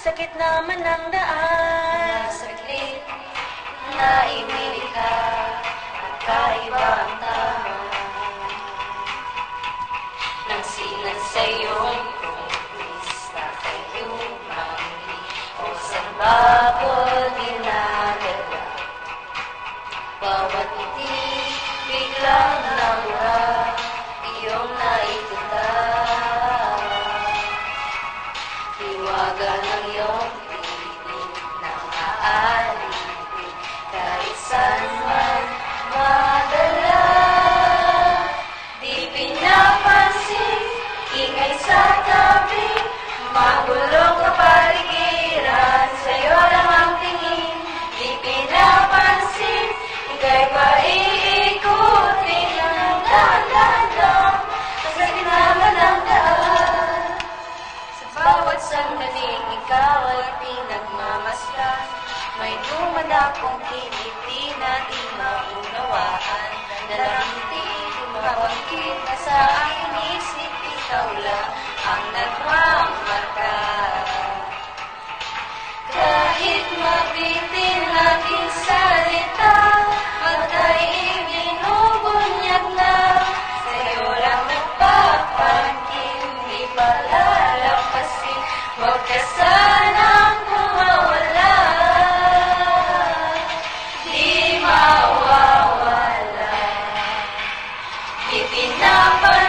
sakit naman ng daan. Saglit na ibig ka, magkaiba ang tama. Nang sinan sa'yong kumpis na kayo mamili o saan bago dinadala. Bawat ngiti biglang namura, iyong naitita. Hiwaga ng iyong piling na aalipin, kahit saan man madala. Di pinapansin, ingay sa tabi, magulong kapaligiran, sa'yo lang ang tingin. Di pinapansin, ika'y paiikutin ng dahan-dahan, sa gitna ng daan. Sa bawat sandaling ikaw ay pinagmamasdan, may dumadakong kiliti na di maunawaan. Dalangiti, lumabangkit na sa aking isip, ikaw lang ang nagmamarka. Kahit mabitin aking salita, matay ibinubunyag na, sa'yo lang nagpapangkin, di palalampasin, huwag ka sanang kumawala. Di mawawala, di pinapansin.